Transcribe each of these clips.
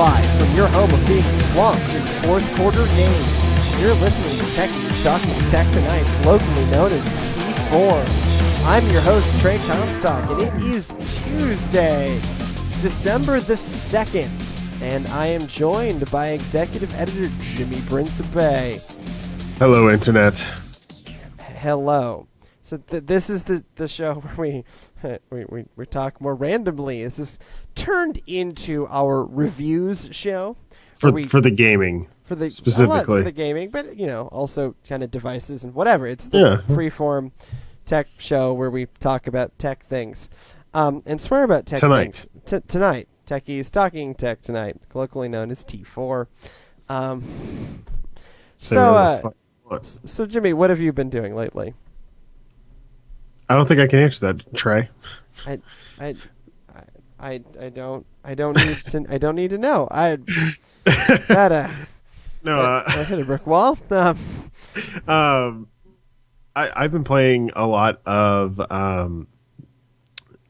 live from your home of being swamped in fourth quarter games. You're listening to Techies Talking Tech Tonight, locally known as T4. I'm your host, Trey Comstock, and it is Tuesday, December the 2nd, and I am joined by Executive Editor Jimmy Principe. Hello, Internet. Hello. So this is the show where we talk more randomly. This is turned into our reviews show For the gaming. Specifically. For the gaming, but also kind of devices and whatever. It's the freeform tech show where we talk about tech things. And swear about tech things. Tonight. Techies Talking Tech Tonight, colloquially known as T4. So Jimmy, what have you been doing lately? I don't think I can answer that, Trey. I don't need to know. I hit a brick wall. I've been playing a lot of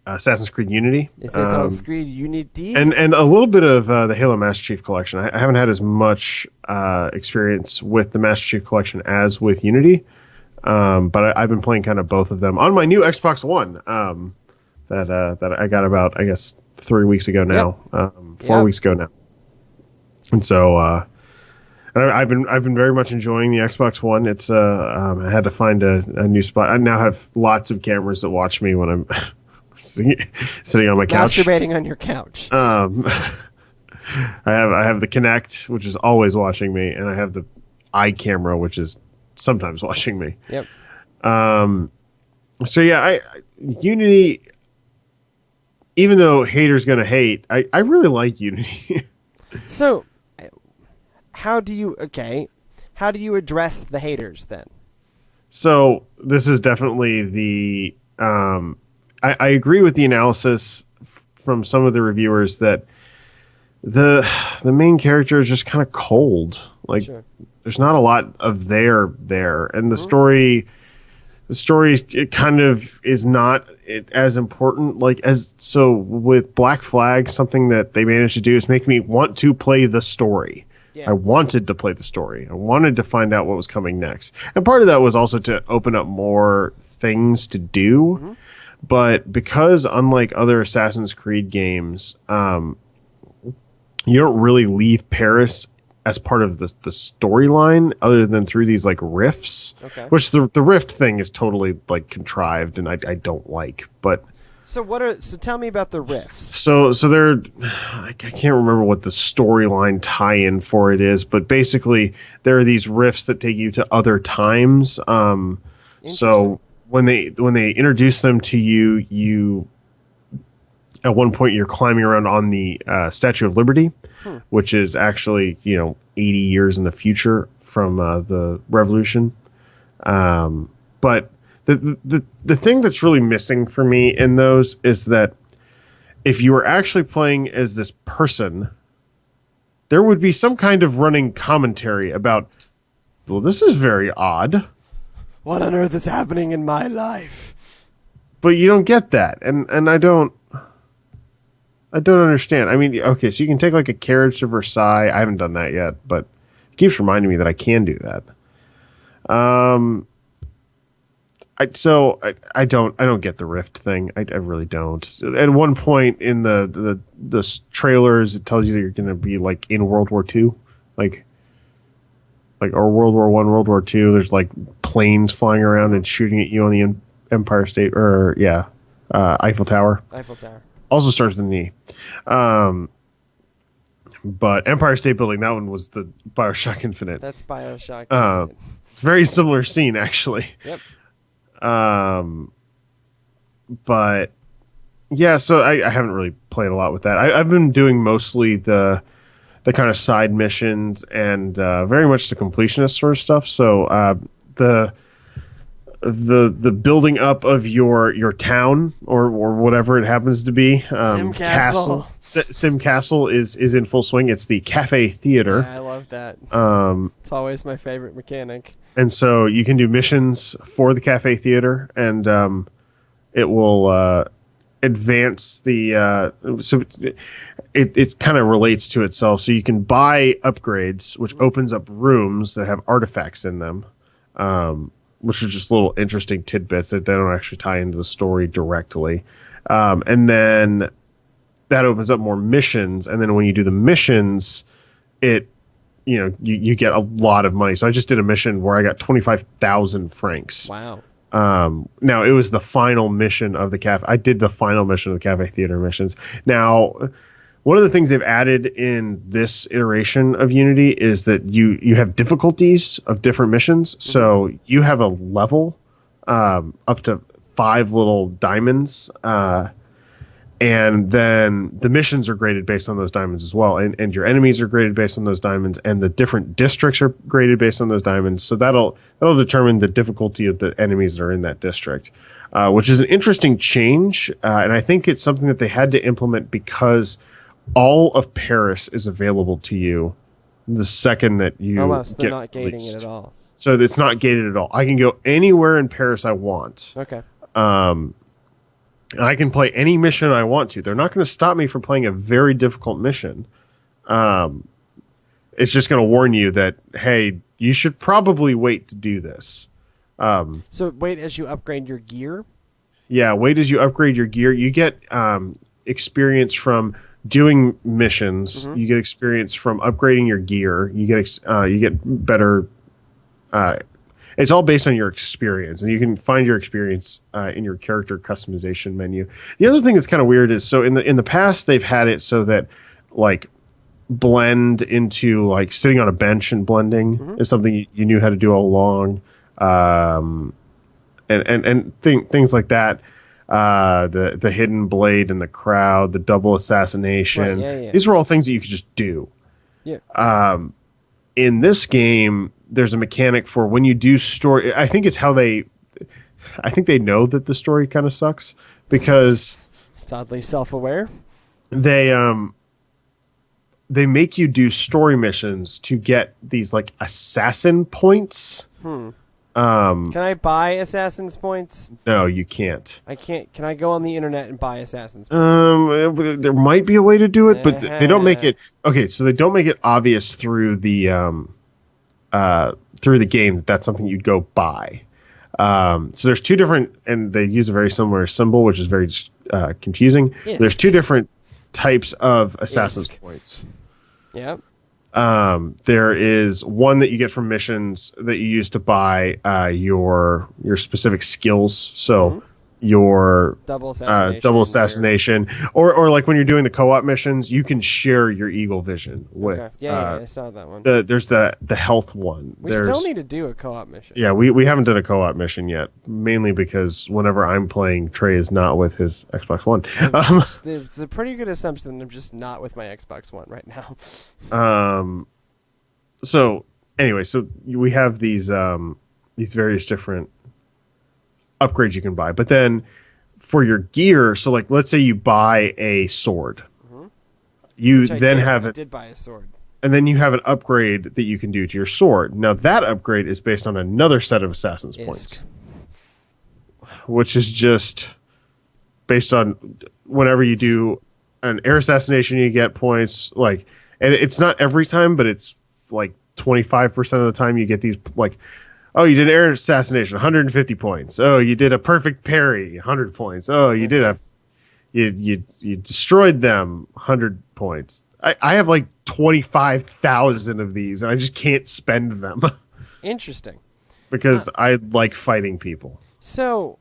Assassin's Creed Unity. Assassin's Creed Unity? And a little bit of the Halo Master Chief Collection. I haven't had as much experience with the Master Chief Collection as with Unity. But I've been playing kind of both of them on my new Xbox One that I got about, I guess, 3 weeks ago now, 4 weeks ago now. And so I've been very much enjoying the Xbox One. It's I had to find a new spot. I now have lots of cameras that watch me when I'm sitting on my couch. Masturbating on your couch. I have the Kinect, which is always watching me, and I have the eye camera, which is sometimes watching me. Yep. So yeah, Unity, even though haters gonna hate, I really like Unity. So how do you address the haters then? So this is definitely the I agree with the analysis from some of the reviewers that the main character is just kind of cold. Like, sure. There's not a lot of there, and the story it kind of is not as important. So with Black Flag, something that they managed to do is make me want to play the story. Yeah. I wanted to play the story. I wanted to find out what was coming next, and part of that was also to open up more things to do. Mm-hmm. But because unlike other Assassin's Creed games, you don't really leave Paris as part of the storyline other than through these like rifts, which the rift thing is totally like contrived and I don't like. But so tell me about the rifts. So I can't remember what the storyline tie-in for it is, but basically there are these rifts that take you to other times. So when they introduce them to you at one point you're climbing around on the Statue of Liberty, which is actually 80 years in the future from the Revolution. But the thing that's really missing for me in those is that if you were actually playing as this person, there would be some kind of running commentary about, well, this is very odd. What on earth is happening in my life? But you don't get that, and I don't understand. I mean, okay, so you can take like a carriage to Versailles. I haven't done that yet, but it keeps reminding me that I can do that. I don't get the rift thing. I really don't. At one point in the trailers, it tells you that you're going to be like in World War II, like or World War I, World War II. There's like planes flying around and shooting at you on the Empire State Eiffel Tower. Eiffel Tower. Also starts with an E. But Empire State Building, that one was the BioShock Infinite. That's BioShock Infinite. Very similar scene, actually. Yep. But yeah, so I haven't really played a lot with that. I've been doing mostly the kind of side missions and very much the completionist sort of stuff. So the building up of your town or whatever it happens to be. Sim Castle. Sim Castle is in full swing. It's the Cafe Theater. Yeah, I love that. It's always my favorite mechanic. And so you can do missions for the Cafe Theater, and it will advance the so it kind of relates to itself. So you can buy upgrades, which opens up rooms that have artifacts in them, which are just little interesting tidbits that they don't actually tie into the story directly. And then that opens up more missions. And then when you do the missions, you get a lot of money. So I just did a mission where I got 25,000 francs. Wow. Now it was the final mission of the cafe. I did the final mission of the cafe theater missions. Now, one of the things they've added in this iteration of Unity is that you have difficulties of different missions. So you have a level up to 5 little diamonds, and then the missions are graded based on those diamonds as well. And your enemies are graded based on those diamonds, and the different districts are graded based on those diamonds. So that'll determine the difficulty of the enemies that are in that district, which is an interesting change. And I think it's something that they had to implement because all of Paris is available to you the second that you so they're get not gating released. it at all. So it's not gated at all. I can go anywhere in Paris I want. Okay. And I can play any mission I want to. They're not going to stop me from playing a very difficult mission. It's just going to warn you that, hey, you should probably wait to do this. So wait as you upgrade your gear? Yeah, wait as you upgrade your gear. You get experience from doing missions. You get experience from upgrading your gear. You get better... it's all based on your experience, and you can find your experience in your character customization menu. The other thing that's kind of weird is, so in the past they've had it so that like blend into like sitting on a bench and blending is something you knew how to do all along, and things like that. The hidden blade in the crowd, the double assassination. Right, yeah. These are all things that you could just do. Yeah. In this game, there's a mechanic for when you do story. I think they know that the story kind of sucks because It's oddly self-aware. they make you do story missions to get these like assassin points. Can I buy assassin's points? No, you can't. I can't. Can I go on the internet and buy assassin's points? There might be a way to do it, but they don't make it. Okay, so they don't make it obvious through the game that that's something you'd go buy. So there's two different, and they use a very similar symbol, which is very confusing. Yes. There's two different types of assassin's points. Yeah. There is one that you get from missions that you use to buy your specific skills. So your Double assassination. or like when you're doing the co-op missions, you can share your eagle vision with. Okay. Yeah, I saw that one. There's the health one. We still need to do a co-op mission. Yeah, we haven't done a co-op mission yet, mainly because whenever I'm playing, Trey is not with his Xbox One. It's a pretty good assumption that I'm just not with my Xbox One right now. So anyway, so we have these various different upgrades you can buy, but then for your gear, so like let's say you buy a sword, you then have I did buy a sword. And then you have an upgrade that you can do to your sword. Now that upgrade is based on another set of assassin's points, which is just based on whenever you do an air assassination, you get points. Like, and it's not every time, but it's like 25% of the time you get these. Like, oh, you did an air assassination, 150 points. Oh, you did a perfect parry, 100 points. Oh, you did you destroyed them, 100 points. I have like 25,000 of these, and I just can't spend them. Interesting. Because I like fighting people. So,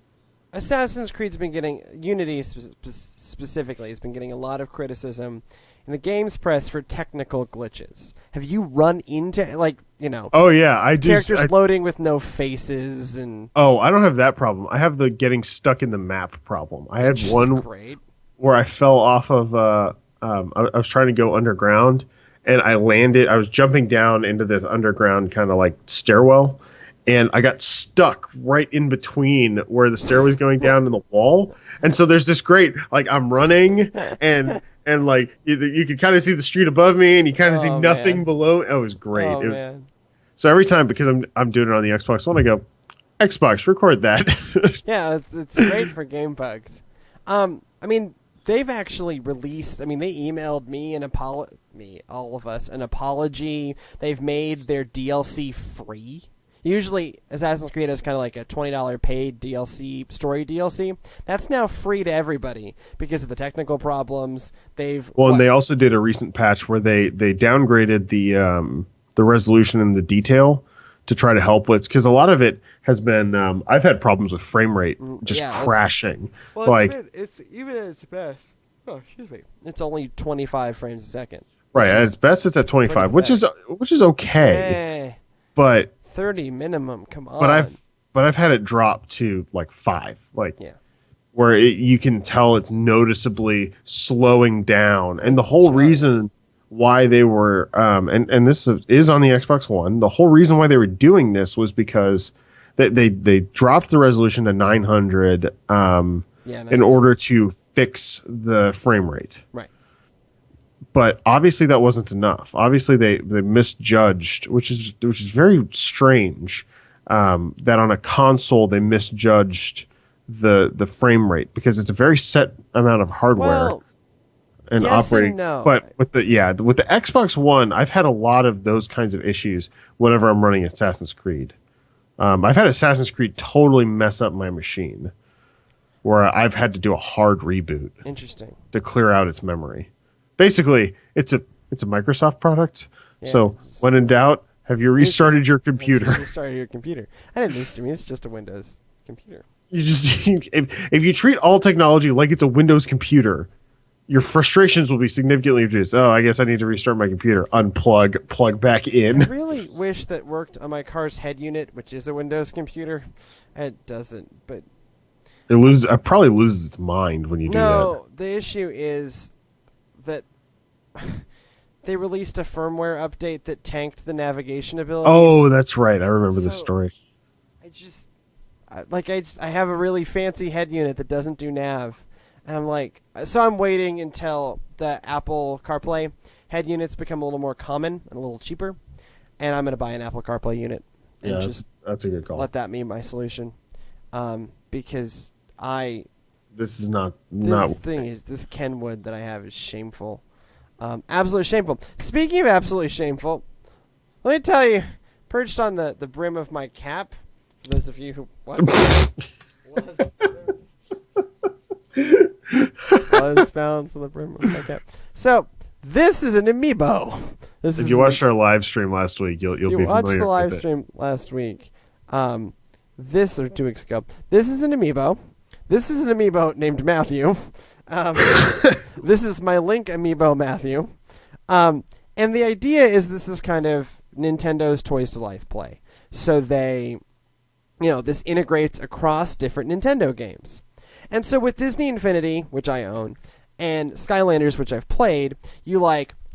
Assassin's Creed's been getting, Unity specifically, has been getting a lot of criticism in the games press for technical glitches. Have you run into, like, Oh, yeah. I do. Characters loading with no faces and... Oh, I don't have that problem. I have the getting stuck in the map problem. I had one where I fell off of... I was trying to go underground, and I landed. I was jumping down into this underground kind of like stairwell, and I got stuck right in between where the stair was going down and the wall. And so there's this great, like, I'm running, and like you could kind of see the street above me, and you kind of see nothing below. It was great. It was so every time, because I'm doing it on the Xbox One, I go, Xbox, record that. Yeah, it's great for game bugs. I mean, they've actually released. I mean, they emailed me all of us, an apology. They've made their DLC free. Usually, Assassin's Creed has kind of like a $20 paid DLC, story DLC. That's now free to everybody because of the technical problems. And they also did a recent patch where they downgraded the resolution and the detail to try to help with, because a lot of it has been I've had problems with frame rate just crashing. It's even at its best. Oh, excuse me. It's only 25 frames a second. Right, at its best it's at 25, which is okay. But 30 minimum, come on. But I've had it drop to like 5, where you can tell it's noticeably slowing down. And the whole reason why they were and this is on the Xbox One, the whole reason why they were doing this was because they dropped the resolution to 900 in order to fix the frame rate. Right. But obviously that wasn't enough. Obviously they misjudged, which is very strange, that on a console they misjudged the frame rate, because it's a very set amount of hardware and operating. But with the Xbox One, I've had a lot of those kinds of issues whenever I'm running Assassin's Creed. I've had Assassin's Creed totally mess up my machine, where I've had to do a hard reboot. Interesting. To clear out its memory. Basically, it's a Microsoft product. Yeah, so when in doubt, have you restarted your computer? I didn't listen to me. It's just a Windows computer. If you treat all technology like it's a Windows computer, your frustrations will be significantly reduced. Oh, I guess I need to restart my computer. Unplug, plug back in. I really wish that worked on my car's head unit, which is a Windows computer. It doesn't, but it probably loses its mind when you do that. No, the issue is that they released a firmware update that tanked the navigation abilities. Oh, that's right. I remember this story. I have a really fancy head unit that doesn't do nav, and I'm waiting until the Apple CarPlay head units become a little more common and a little cheaper, and I'm going to buy an Apple CarPlay unit and that's a good call. Let that be my solution, because this Kenwood that I have is shameful. Absolutely shameful. Speaking of absolutely shameful, let me tell you, perched on the brim of my cap, for those of you who was balanced on the brim of my cap. So this is an amiibo. If you watched our live stream last week, you'll be familiar with it. You watched the live stream last week. This or 2 weeks ago. This is an amiibo. This is an amiibo named Matthew. This is my Link amiibo, Matthew. And the idea is this is kind of Nintendo's Toys to Life play. So this integrates across different Nintendo games. And so with Disney Infinity, which I own, and Skylanders, which I've played, you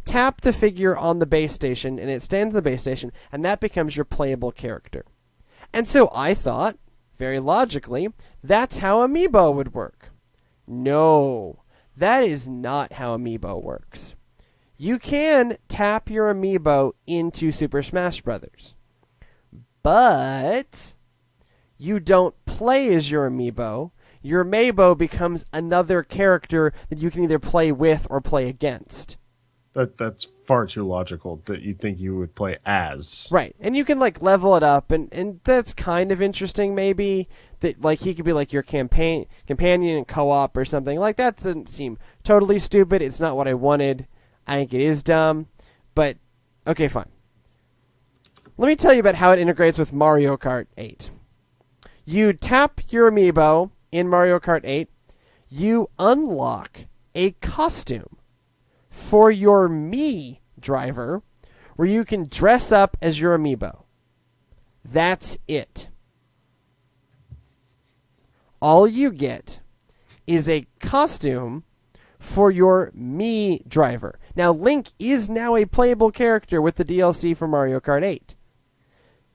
tap the figure on the base station, and it stands on the base station, and that becomes your playable character. And so I thought, very logically, that's how Amiibo would work. No, that is not how Amiibo works. You can tap your Amiibo into Super Smash Bros., but you don't play as your Amiibo. Your Amiibo becomes another character that you can either play with or play against. That's far too logical that you think you would play as. Right. And you can level it up, and that's kind of interesting maybe. That he could be your companion in co-op or something. That doesn't seem totally stupid. It's not what I wanted. I think it is dumb. But okay, fine. Let me tell you about how it integrates with Mario Kart 8. You tap your Amiibo in Mario Kart 8, you unlock a costume for your Mii driver where you can dress up as your Amiibo. That's it. All you get is a costume for your Mii driver. Now, Link is now a playable character with the DLC for Mario Kart 8.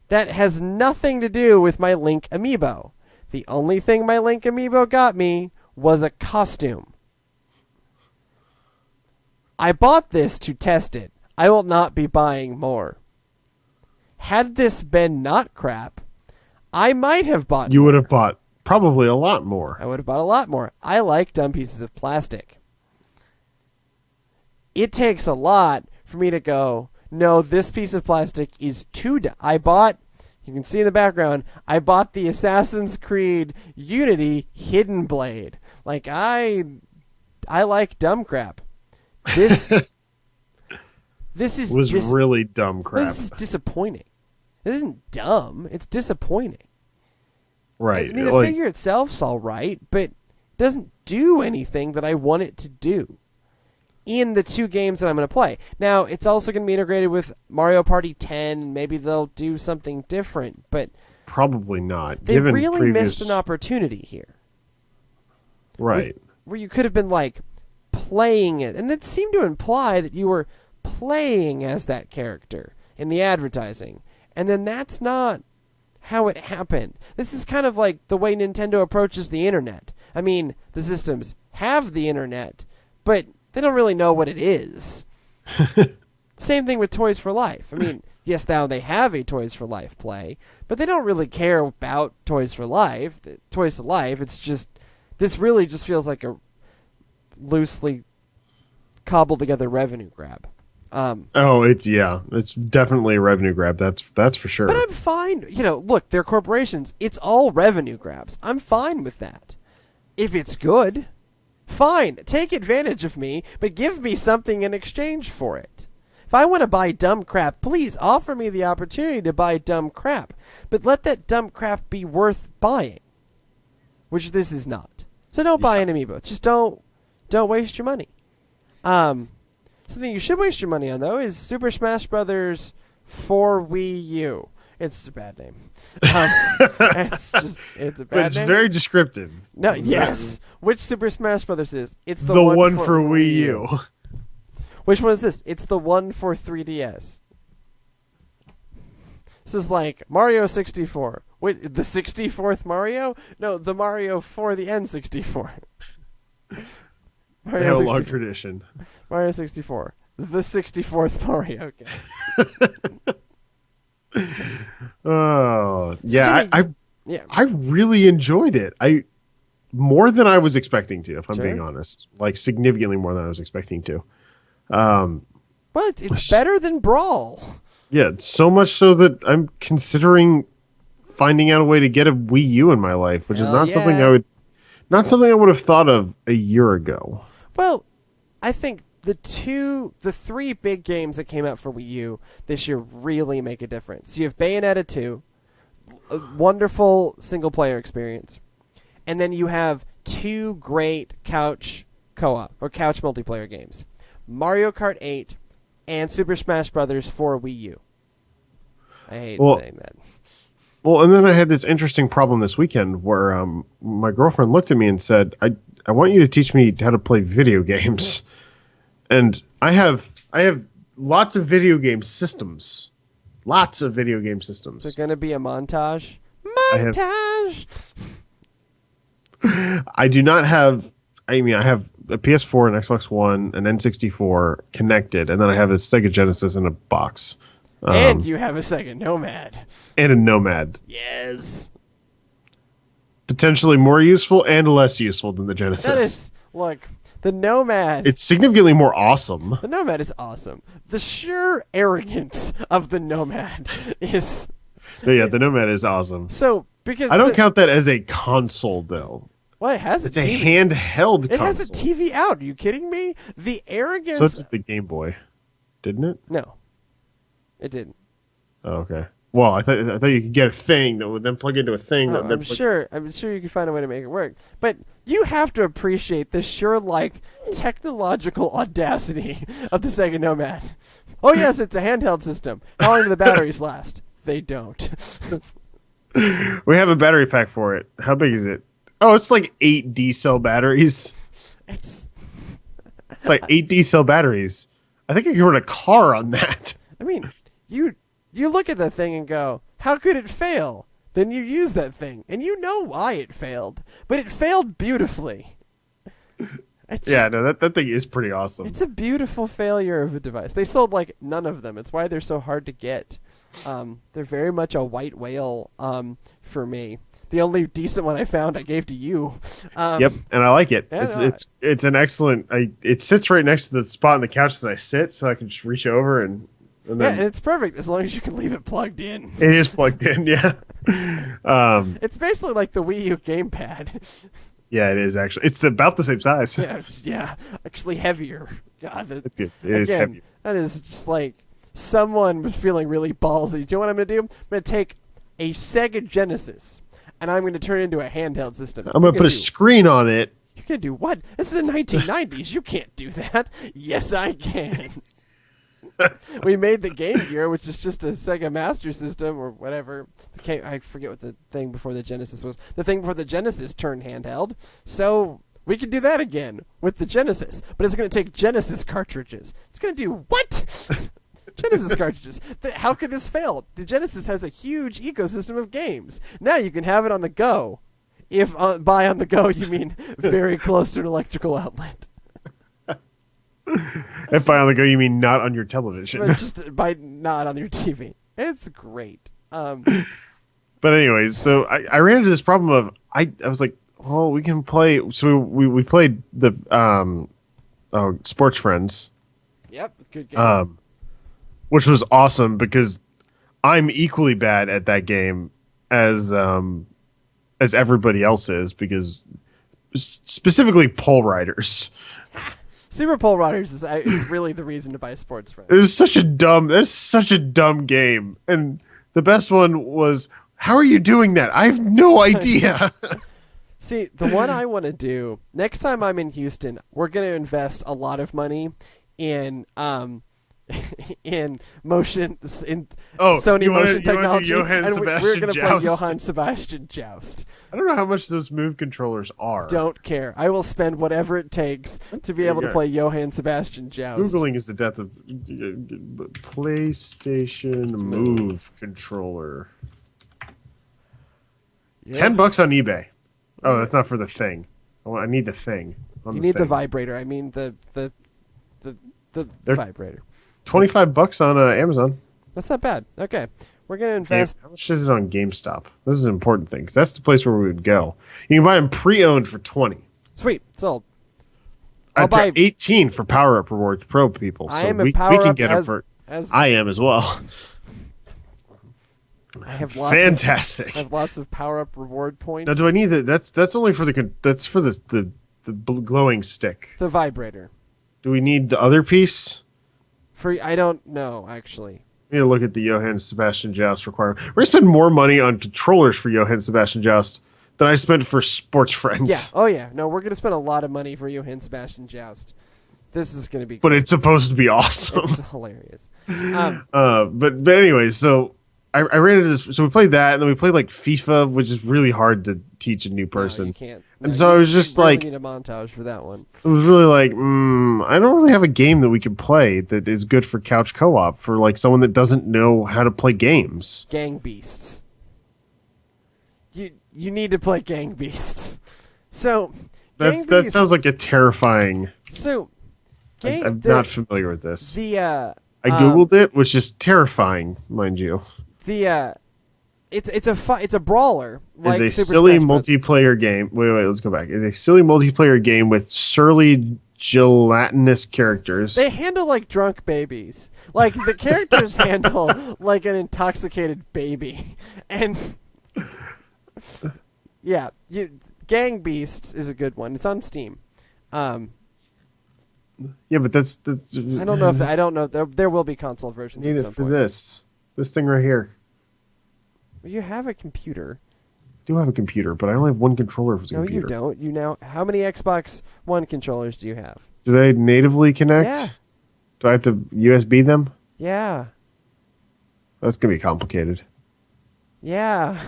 That has nothing to do with my Link Amiibo. The only thing my Link Amiibo got me was a costume. I bought this to test it. I will not be buying more. Had this been not crap, I might have bought You more. would have bought probably a lot more. I would have bought a lot more. I like dumb pieces of plastic. It takes a lot for me to go, no, this piece of plastic is too dumb. You can see in the background, I bought the Assassin's Creed Unity Hidden Blade. Like, I like dumb crap. This was really dumb crap. This is disappointing. It isn't dumb. It's disappointing. Right. I mean, the figure itself's all right, but it doesn't do anything that I want it to do in the 2 games that I'm going to play. Now, it's also going to be integrated with Mario Party 10. Maybe they'll do something different, but probably not. They really missed an opportunity here. Right. Where you could have been, like, playing it. And it seemed to imply that you were playing as that character in the advertising. And then that's not how it happened. This is kind of like the way Nintendo approaches the internet. I mean, the systems have the internet, but they don't really know what it is. Same thing with Toys for Life. I mean, yes, now they have a Toys for Life play, but they don't really care about Toys for Life. Toys to Life, it's just, this really just feels like a loosely cobbled together revenue grab. It's definitely a revenue grab. That's for sure. But I'm fine. Look, they're corporations. It's all revenue grabs. I'm fine with that. If it's good, fine. Take advantage of me, but give me something in exchange for it. If I want to buy dumb crap, please offer me the opportunity to buy dumb crap. But let that dumb crap be worth buying, which this is not. So don't buy an amiibo. Just don't waste your money. Something you should waste your money on, though, is Super Smash Brothers for Wii U. It's a bad name. It's a bad name. It's very descriptive. No, yes. Which Super Smash Brothers is? It's the one for Wii U. Which one is this? It's the one for 3DS. This is like Mario 64. Wait, the 64th Mario? No, the Mario for the N64. Mario 64. Long tradition. Mario 64. The 64th Mario game. Oh, yeah. Jimmy, I really enjoyed it. More than I was expecting to, if I'm Sure. being honest. Like, significantly more than I was expecting to. But it's better than Brawl. Yeah, so much so that I'm considering finding out a way to get a Wii U in my life, which is not something I would have thought of a year ago. Well, I think the 3 big games that came out for Wii U this year really make a difference. You have Bayonetta 2, a wonderful single-player experience, and then you have 2 great couch co-op or couch multiplayer games, Mario Kart 8 and Super Smash Brothers for Wii U. I hate saying that. Well, and then I had this interesting problem this weekend where my girlfriend looked at me and said, I want you to teach me how to play video games. And I have lots of video game systems. Lots of video game systems. Is it going to be a montage? I do not have... I have a PS4, an Xbox One, an N64 connected, and then I have a Sega Genesis in a box. And you have a Sega Nomad. And a Nomad. Yes. Potentially more useful and less useful than the Genesis. That is, look, the Nomad. It's significantly more awesome. The Nomad is awesome. The sheer arrogance of the Nomad is... Yeah, the Nomad is awesome. So, because... I don't count that as a console, though. Well, it has It's a handheld console. It has a TV out. Are you kidding me? The arrogance... So it's the Game Boy, didn't it? No. It didn't. Oh, okay. Well, I thought you could get a thing that would then plug into a thing. I'm sure you could find a way to make it work. But you have to appreciate the sheer, technological audacity of the Sega Nomad. Oh, yes, it's a handheld system. How long do the batteries last? They don't. We have a battery pack for it. How big is it? Oh, it's like 8 D-cell batteries. It's like 8 D-cell batteries. I think I could run a car on that. I mean, you look at that thing and go, how could it fail? Then you use that thing, and you know why it failed. But it failed beautifully. That thing is pretty awesome. It's a beautiful failure of a device. They sold, none of them. It's why they're so hard to get. They're very much a white whale for me. the only decent one I found I gave to you. Yep, and I like it. Yeah, It's an excellent. It sits right next to the spot on the couch that I sit, so I can just reach over and then and it's perfect as long as you can leave it plugged in. it is plugged in. Yeah. It's basically like the Wii U gamepad. Yeah, it is actually. It's about the same size. Yeah, actually heavier. God, It is heavy. That is just like someone was feeling really ballsy. Do you know what I'm going to do? I'm going to take a Sega Genesis, and I'm going to turn it into a handheld system. I'm going to put a screen on it. You can do what? This is the 1990s. You can't do that. Yes, I can. We made the Game Gear, which is just a Sega Master System or whatever. I forget what the thing before the Genesis was. The thing before the Genesis turned handheld. So we can do that again with the Genesis. But it's going to take Genesis cartridges. It's going to do what? Genesis cartridges. How could this fail? The Genesis has a huge ecosystem of games. Now you can have it on the go. If by on the go you mean very close to an electrical outlet. If by on the go you mean not on your television. But just by not on your TV. It's great. But anyways, so I ran into this problem of I was like, well, we can play. So we played the Sports Friends. Yep, it's a good game. Which was awesome because I'm equally bad at that game as everybody else is, because specifically pole riders. Super Pole Riders is really the reason to buy Sports Friends. It's such a dumb game, and the best one was, how are you doing that? I have no idea. See, the one I want to do next time I'm in Houston, we're going to invest a lot of money in motion Sony motion technology, and we're going to play Johann Sebastian Joust. I don't know how much those Move controllers are. Don't care. I will spend whatever it takes to be able to play Johann Sebastian Joust. Googling is the death of PlayStation Move controller. Yeah. $10 on eBay. Oh, that's not for the thing. I need the thing. You need the vibrator. I mean the vibrator. $25 on Amazon. That's not bad. Okay, we're gonna invest. How much is it on GameStop? This is an important thing because that's the place where we would go. You can buy them pre-owned for $20. Sweet, sold. That's $18 for Power Up Rewards Pro people. So I am a Power Up. We can get them for. I am as well. I have lots. Fantastic. I have lots of Power Up reward points. Now, do I need that? That's only for the glowing stick. The vibrator. Do we need the other piece? I don't know, actually. We need to look at the Johann Sebastian Joust requirement. We're going to spend more money on controllers for Johann Sebastian Joust than I spent for Sports Friends. Yeah. Oh, yeah. No, we're going to spend a lot of money for Johann Sebastian Joust. This is going to be But it's supposed to be awesome. It's hilarious. But anyways, so I ran into this. So we played that, and then we played like FIFA, which is really hard to teach a new person. No, you can't. And so I was just really like, need a montage for that one. It was really like, I don't really have a game that we can play that is good for couch co-op for like someone that doesn't know how to play games. Gang Beasts. You need to play Gang Beasts. So that sounds like a terrifying. So, I'm not familiar with this. I googled it, which is terrifying, mind you. It's a brawler. Like It's a Super silly Smash Bros. multiplayer game. Wait, let's go back. It's a silly multiplayer game with surly, gelatinous characters. They handle like drunk babies. Like the characters handle like an intoxicated baby. And yeah, Gang Beasts is a good one. It's on Steam. Yeah, but that's I don't know. There will be console versions. Need at it some for point. this thing right here. Well, you have a computer. I do have a computer, but I only have one controller for the computer. No, you don't. How many Xbox One controllers do you have? Do they natively connect? Yeah. Do I have to USB them? Yeah. That's gonna be complicated. Yeah.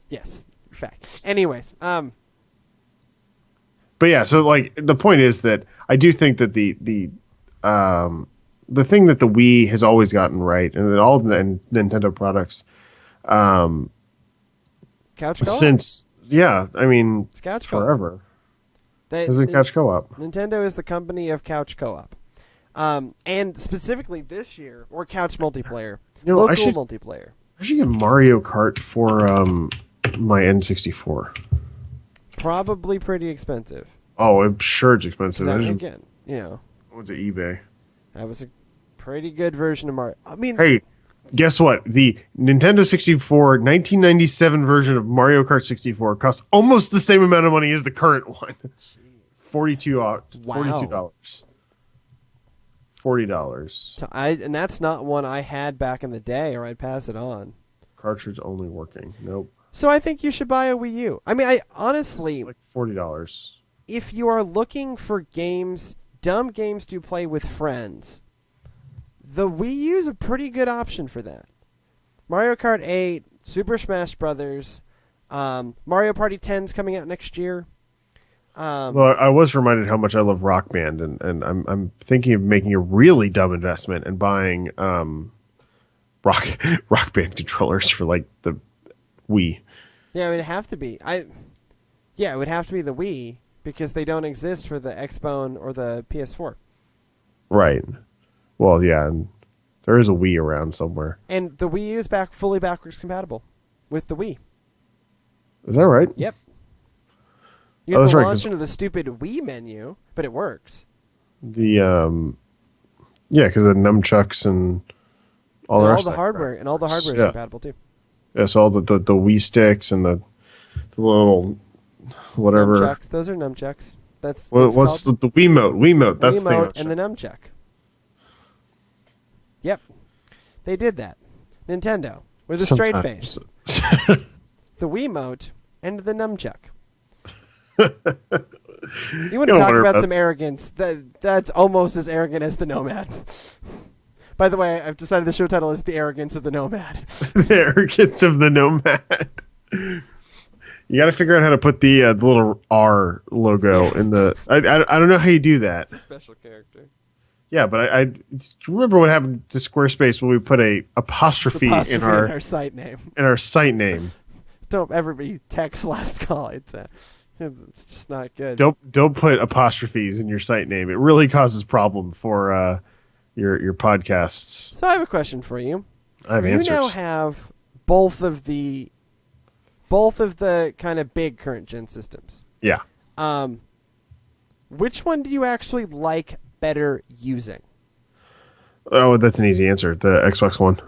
Yes. Fact. Anyways, But yeah, so like the point is that I do think that the thing that the Wii has always gotten right, and that all the Nintendo products, couch co-op? since I mean, it's couch forever. Co-op. Has been couch co-op. Nintendo is the company of couch co-op, and specifically this year, or couch multiplayer, local multiplayer. I should get Mario Kart for my N64? Probably pretty expensive. Oh, I'm sure it's expensive. Again, what's it, eBay? that was a pretty good version of Mario. I mean, Hey, guess what? The Nintendo 64 1997 version of Mario Kart 64 cost almost the same amount of money as the current one. $42. $40. And that's not one I had back in the day, or I'd pass it on. Cartridge only working. Nope. So I think you should buy a Wii U. I mean, I honestly, Like $40. if you are looking for games, dumb games to play with friends, the Wii U is a pretty good option for that. Mario Kart 8, Super Smash Brothers, Mario Party 10's coming out next year. Well, I was reminded how much I love Rock Band, and I'm thinking of making a really dumb investment and buying Rock Band controllers for like the Wii. Yeah, it would have to be. It would have to be the Wii because they don't exist for the Xbone or the PS4. Right. Well, yeah, and there is a Wii around somewhere. And the Wii U is fully backwards compatible with the Wii. Is that right? Yep. You have that's to right, launch into the stupid Wii menu, but it works. Because the nunchucks and all the rest of hardware and all the hardware is compatible too. Yeah, so all the Wii sticks and the little whatever. Nunchucks. Those are nunchucks. What's the Wiimote? Wiimote. That's the thing. Wiimote and the nunchuck. Yep, they did that. Nintendo with a straight face. The Wiimote and the nunchuck. You want to talk about some arrogance? That's almost as arrogant as the Nomad. By the way, I've decided the show title is "The Arrogance of the Nomad." The Arrogance of the Nomad. You got to figure out how to put the little R logo in the. I don't know how you do that. It's a special character. Yeah, but I remember what happened to Squarespace when we put a apostrophe in our site name. In our site name. Don't ever be text last call. It's just not good. Don't put apostrophes in your site name. It really causes problem for your podcasts. So I have a question for you. I have answers. You now have both of the kind of big current gen systems. Yeah. Which one do you actually like better using? Oh, that's an easy answer. The Xbox One.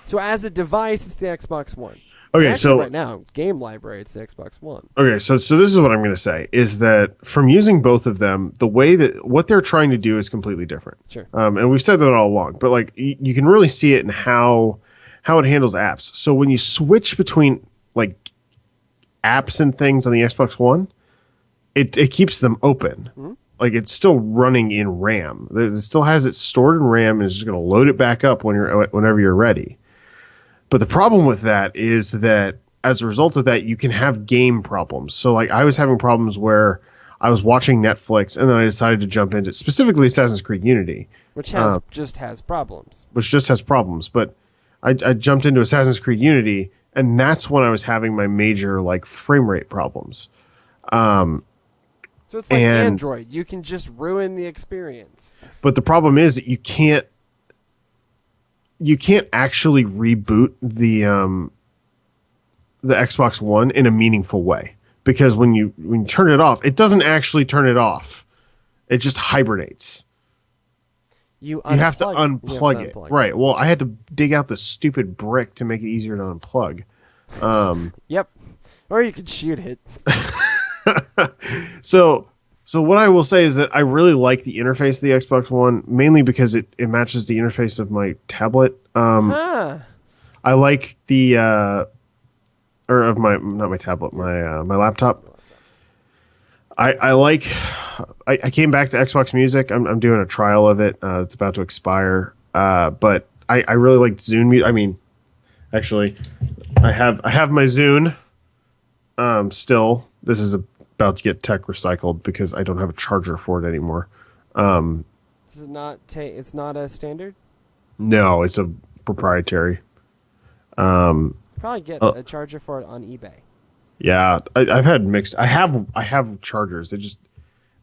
So as a device, it's the Xbox One. Okay, actually, so right now, game library, it's the Xbox One. Okay, so this is what I'm going to say is that from using both of them, the way that what they're trying to do is completely different. Sure. And we've said that all along, but like you can really see it in how it handles apps. So when you switch between like apps and things on the Xbox One, it keeps them open. Mm-hmm. Like it's still running in RAM. It still has it stored in RAM and it's just going to load it back up whenever you're ready. But the problem with that is that as a result of that, you can have game problems. So like I was having problems where I was watching Netflix and then I decided to jump into specifically Assassin's Creed Unity. Which just has problems. But I jumped into Assassin's Creed Unity and that's when I was having my major like frame rate problems. So it's like Android. You can just ruin the experience. But the problem is that you can't actually reboot the Xbox One in a meaningful way because when you turn it off, it doesn't actually turn it off. It just hibernates. You have to unplug it. Right. Well, I had to dig out the stupid brick to make it easier to unplug. Yep. Or you could shoot it. So what I will say is that I really like the interface of the Xbox One, mainly because it matches the interface of my tablet. I like the or of my not my tablet, my laptop. I came back to Xbox Music. I'm doing a trial of it. It's about to expire. But I really liked Zune. I mean, actually, I have my Zune. Still, this is about to get tech recycled because I don't have a charger for it anymore. Is it not? It's not a standard. No, it's a proprietary. Probably get a charger for it on eBay. Yeah, I've had mixed. I have chargers.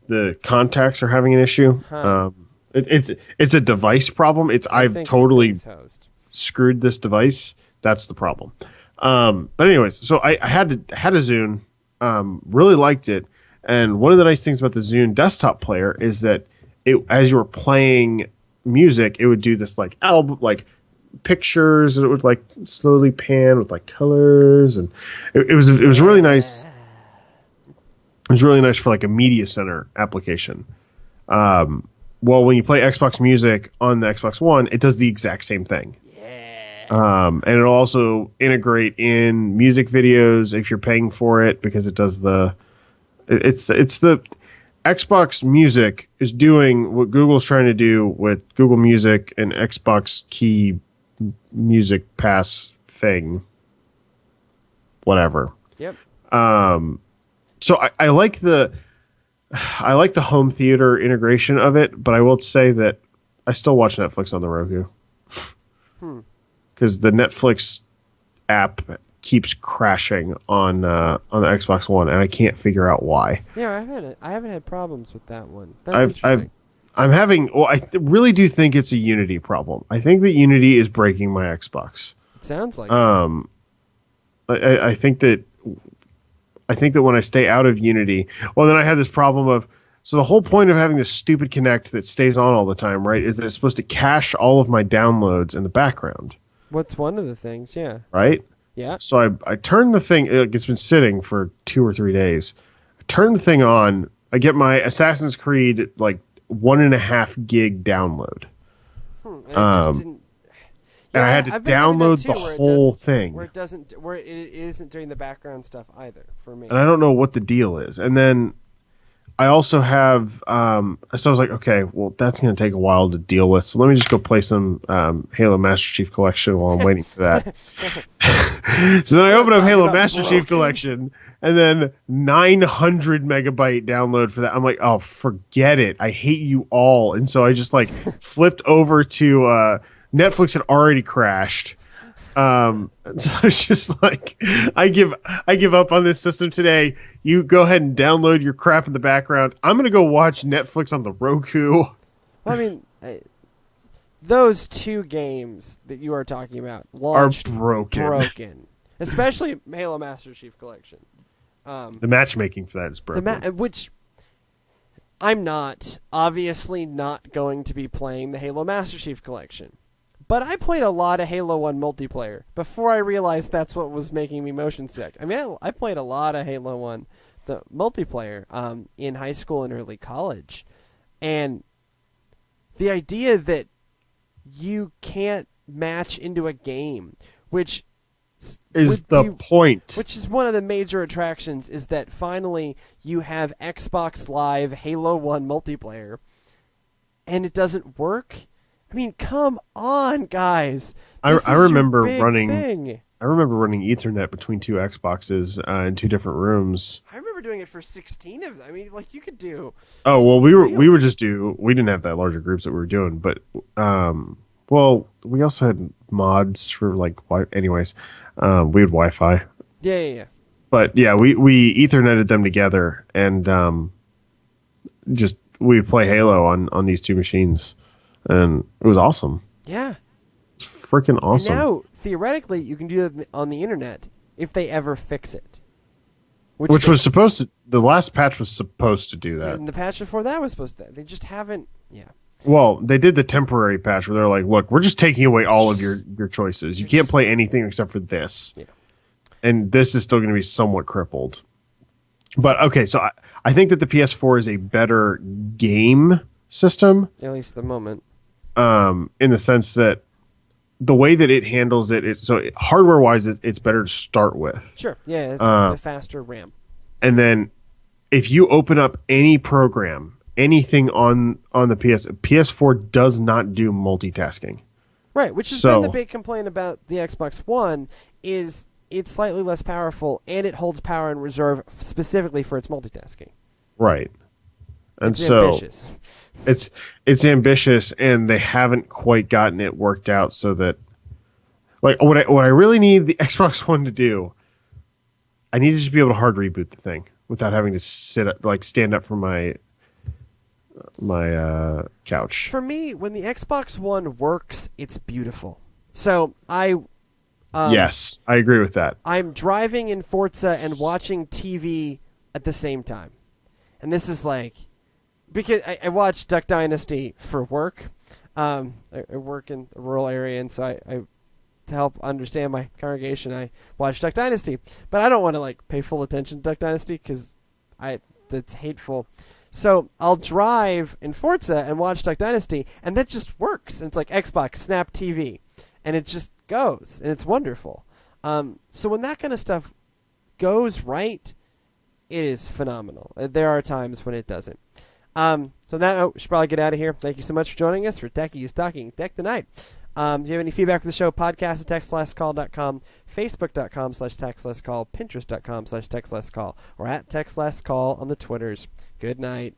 The contacts are having an issue. Huh. It's a device problem. I've totally screwed this device. That's the problem. But anyways, so I had a Zune, really liked it, and one of the nice things about the Zune desktop player is that as you were playing music, it would do this like album like pictures, and it would like slowly pan with like colors, and it was really nice. It was really nice for like a media center application. Well, when you play Xbox Music on the Xbox One, it does the exact same thing. And it'll also integrate in music videos if you're paying for it, because it does it's the Xbox Music is doing what Google's trying to do with Google Music and Xbox Key Music Pass thing. Whatever. Yep. So I like the home theater integration of it, but I will say that I still watch Netflix on the Roku. Because the Netflix app keeps crashing on the Xbox One, and I can't figure out why. Yeah, I haven't had problems with that one. That's interesting. I'm having. Well, I really do think it's a Unity problem. I think that Unity is breaking my Xbox. It sounds like. I think that when I stay out of Unity, well, then I had this problem of. So the whole point of having this stupid Kinect that stays on all the time, right, is that it's supposed to cache all of my downloads in the background. What's one of the things? Yeah. Right? Yeah. So I turned the thing, it's been sitting for 2 or 3 days. I turn the thing on, I get my Assassin's Creed like 1.5 gig download. And I just didn't. And I had to download the whole thing. Where it isn't doing the background stuff either for me. And I don't know what the deal is. And then I also have, so I was like, okay, well, that's going to take a while to deal with. So let me just go play some Halo Master Chief Collection while I'm waiting for that. So then I open up Halo Master Chief Collection, and then 900 megabyte download for that. I'm like, oh, forget it. I hate you all. And so I just like flipped over to Netflix had already crashed. So it's just like I give up on this system today. You go ahead and download your crap in the background. I'm gonna go watch Netflix on the Roku. Well, I mean, those two games that you are talking about launched are broken. Especially Halo Master Chief Collection. The matchmaking for that is broken. Which I'm obviously not going to be playing the Halo Master Chief Collection. But I played a lot of Halo 1 multiplayer before I realized that's what was making me motion sick. I mean, I played a lot of Halo 1 the multiplayer in high school and early college. And the idea that you can't match into a game, which is the point. Which is one of the major attractions, is that finally you have Xbox Live Halo 1 multiplayer, and it doesn't work. I mean, come on, guys! I remember running Ethernet between two Xboxes in 2 different rooms. I remember doing it for 16 of them. I mean, like you could do. Oh well, we didn't have that larger groups that we were doing, but well, we also had mods for like anyways. We had Wi-Fi. Yeah. But yeah, we Ethernetted them together, and just we'd play Halo on these 2 machines. And it was awesome. Yeah. It's freaking awesome. And now, theoretically, you can do that on the internet if they ever fix it. Which was supposed to... The last patch was supposed to do that. And the patch before that was supposed to... They just haven't... Yeah. Well, they did the temporary patch where they're like, look, we're just taking away all of your choices. You can't play anything except for this. Yeah. And this is still going to be somewhat crippled. But, okay, so I think that the PS4 is a better game system. At least at the moment. In the sense that the way that it handles it, so hardware wise, it's better to start with. Sure, yeah, it's the faster RAM. And then if you open up any program, anything on the PS4 does not do multitasking. Right, which has been the big complaint about the Xbox One, is it's slightly less powerful and it holds power in reserve specifically for its multitasking. Right. And it's ambitious. It's ambitious, and they haven't quite gotten it worked out so that, like, what I really need the Xbox One to do, I need to just be able to hard reboot the thing without having to stand up from my couch. For me, when the Xbox One works, it's beautiful. So I Yes, I agree with that. I'm driving in Forza and watching TV at the same time. And this is like, because I watch Duck Dynasty for work. I work in a rural area, and so I to help understand my congregation, I watch Duck Dynasty. But I don't want to like pay full attention to Duck Dynasty because that's hateful. So I'll drive in Forza and watch Duck Dynasty, and that just works. And it's like Xbox, Snap TV, and it just goes, and it's wonderful. So when that kind of stuff goes right, it is phenomenal. There are times when it doesn't. So that note, we should probably get out of here. Thank you so much for joining us for Techies Talking Tech Tonight. If you have any feedback for the show, podcast at textlastcall.com, facebook.com/textlastcall, pinterest.com/textlastcall, or at textlastcall on the Twitters. Good night.